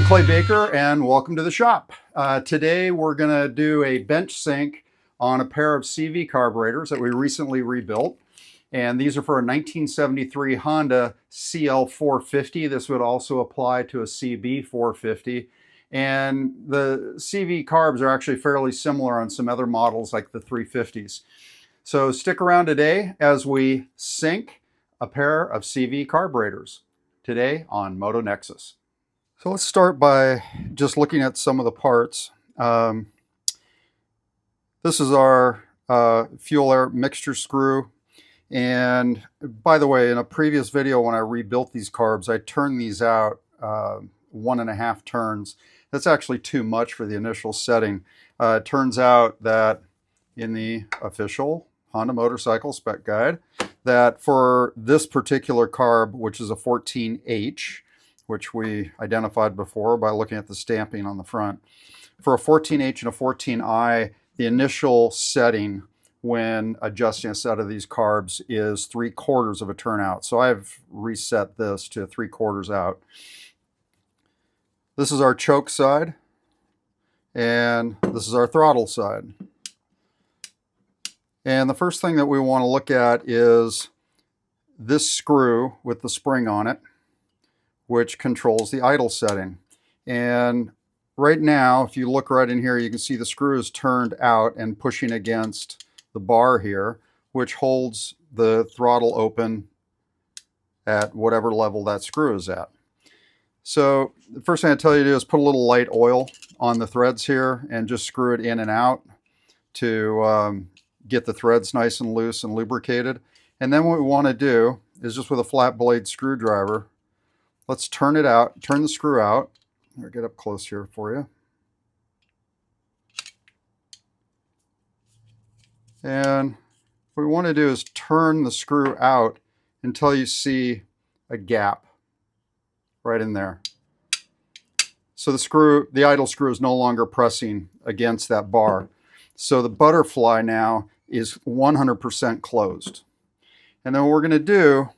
Clay Baker and welcome to the shop. Today we're going to do a bench sync on a pair of CV carburetors that we recently rebuilt. And these are for a 1973 Honda CL450. This would also apply to a CB450. And the CV carbs are actually fairly similar on some other models like the 350s. So stick around today as we sync a pair of CV carburetors today on Moto Nexus. So let's start by just looking at some of the parts. This is our fuel air mixture screw. And by the way, in a previous video when I rebuilt these carbs, I turned these out 1.5 turns. That's actually too much for the initial setting. It turns out that in the official Honda motorcycle spec guide, that for this particular carb, which is a 14H, which we identified before by looking at the stamping on the front. For a 14H and a 14I, the initial setting when adjusting a set of these carbs is 3/4 of a turn out. So I've reset this to 3/4 out. This is our choke side, and this is our throttle side. And the first thing that we want to look at is this screw with the spring on it, which controls the idle setting. And right now, if you look right in here, you can see the screw is turned out and pushing against the bar here, which holds the throttle open at whatever level that screw is at. So the first thing I tell you to do is put a little light oil on the threads here and just screw it in and out to get the threads nice and loose and lubricated. And then what we want to do is just with a flat blade screwdriver, let's turn it out, turn the screw out. I'll get up close here for you. And what we want to do is turn the screw out until you see a gap right in there. So the idle screw is no longer pressing against that bar. So the butterfly now is 100% closed. And then what we're going to do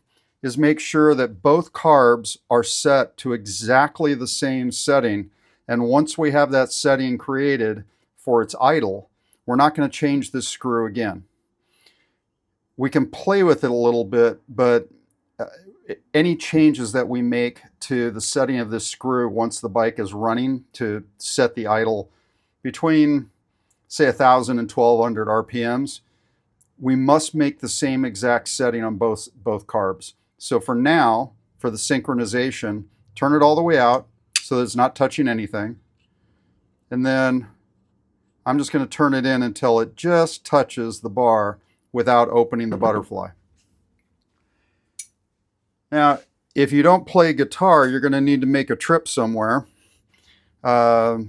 is make sure that both carbs are set to exactly the same setting. And once we have that setting created for its idle, we're not going to change this screw again. We can play with it a little bit, but any changes that we make to the setting of this screw once the bike is running to set the idle between, say, 1,000 and 1,200 RPMs, we must make the same exact setting on both carbs. So for now, for the synchronization, turn it all the way out so that it's not touching anything. And then I'm just going to turn it in until it just touches the bar without opening the butterfly. Now, if you don't play guitar, you're going to need to make a trip somewhere. A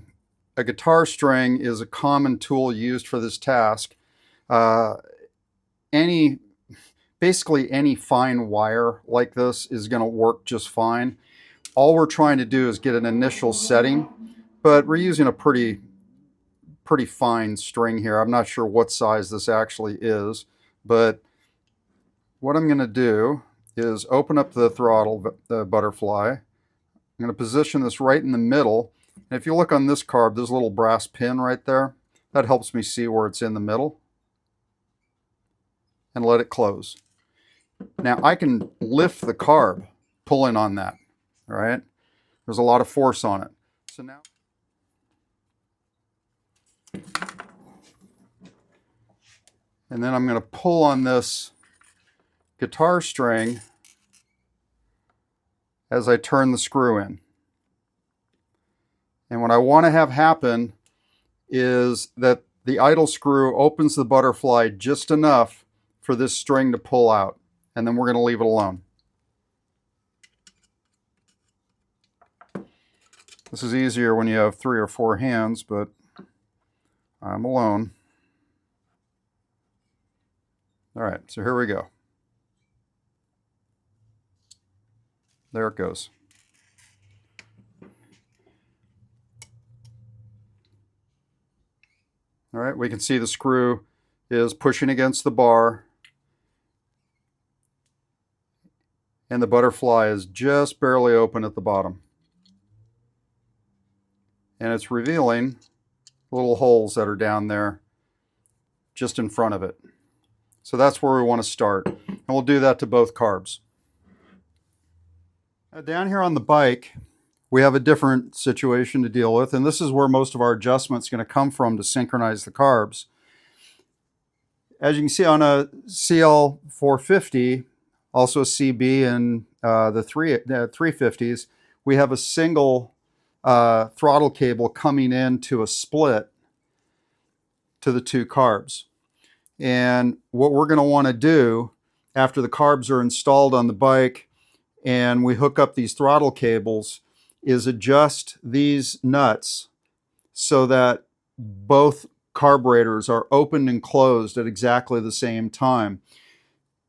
guitar string is a common tool used for this task. Basically any fine wire like this is going to work just fine. All we're trying to do is get an initial setting, but we're using a pretty fine string here. I'm not sure what size this actually is, but what I'm going to do is open up the throttle, the butterfly. I'm going to position this right in the middle. And if you look on this carb, there's a little brass pin right there. That helps me see where it's in the middle. And let it close. Now I can lift the carb pulling on that, all right? There's a lot of force on it. So now, and then I'm going to pull on this guitar string as I turn the screw in. And what I want to have happen is that the idle screw opens the butterfly just enough for this string to pull out. And then we're going to leave it alone. This is easier when you have 3 or 4 hands, but I'm alone. All right, so here we go. There it goes. All right, we can see the screw is pushing against the bar. And the butterfly is just barely open at the bottom. and it's revealing little holes that are down there just in front of it. So that's where we want to start. And we'll do that to both carbs. Down here on the bike, we have a different situation to deal with, and this is where most of our adjustments are going to come from to synchronize the carbs. As you can see on a CL450, also a CB and the 350s, we have a single throttle cable coming into a split to the two carbs. And what we're going to want to do after the carbs are installed on the bike and we hook up these throttle cables is adjust these nuts so that both carburetors are opened and closed at exactly the same time.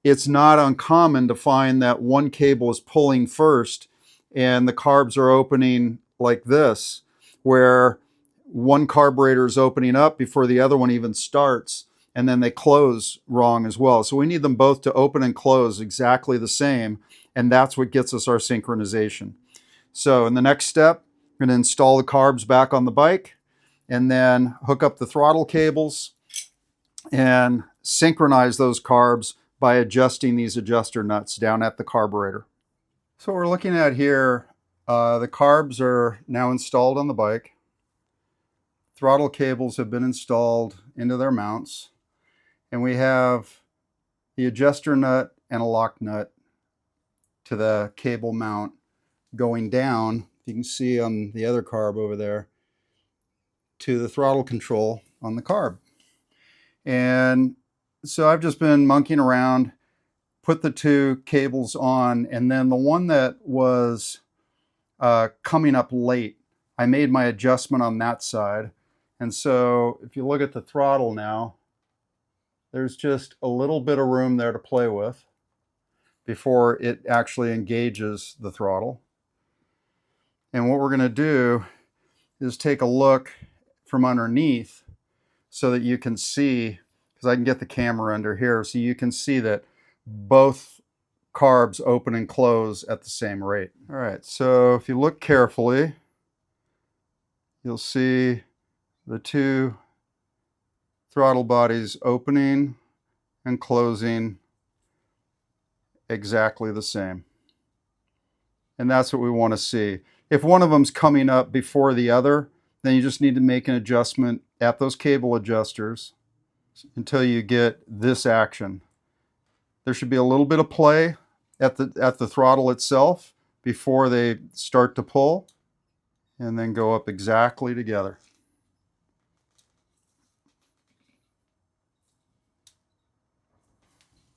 It's not uncommon to find that one cable is pulling first and the carbs are opening like this, where one carburetor is opening up before the other one even starts, and then they close wrong as well. So we need them both to open and close exactly the same, and that's what gets us our synchronization. So in the next step, we're going to install the carbs back on the bike and then hook up the throttle cables and synchronize those carbs by adjusting these adjuster nuts down at the carburetor. So what we're looking at here, the carbs are now installed on the bike. Throttle cables have been installed into their mounts. And we have the adjuster nut and a lock nut to the cable mount going down, you can see on the other carb over there, to the throttle control on the carb. And so I've just been monkeying around, put the two cables on, and then the one that was coming up late, I made my adjustment on that side. And so if you look at the throttle now, there's just a little bit of room there to play with before it actually engages the throttle. And what we're going to do is take a look from underneath so that you can see, because I can get the camera under here, so you can see that both carbs open and close at the same rate. All right, so if you look carefully, you'll see the two throttle bodies opening and closing exactly the same. And that's what we want to see. If one of them's coming up before the other, then you just need to make an adjustment at those cable adjusters until you get this action. There should be a little bit of play at the throttle itself before they start to pull, and then go up exactly together.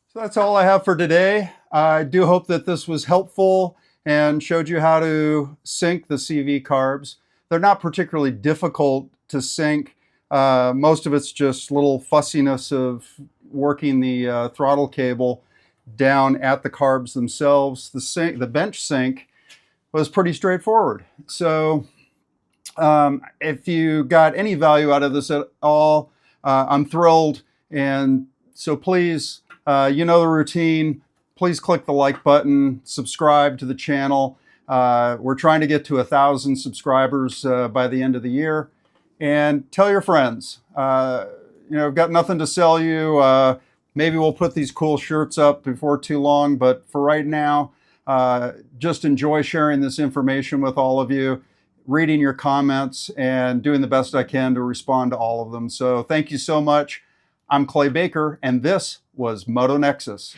So that's all I have for today. I do hope that this was helpful and showed you how to sync the CV carbs. They're not particularly difficult to sync. Most of it's just little fussiness of working the throttle cable down at the carbs themselves. The bench sync was pretty straightforward. So if you got any value out of this at all, I'm thrilled. And so please, you know the routine. Please click the like button, subscribe to the channel. We're trying to get to 1,000 subscribers by the end of the year. And tell your friends. I've got nothing to sell you. Maybe we'll put these cool shirts up before too long, but for right now, just enjoy sharing this information with all of you, reading your comments, and doing the best I can to respond to all of them. So thank you so much. I'm Clay Baker, and this was Moto Nexus.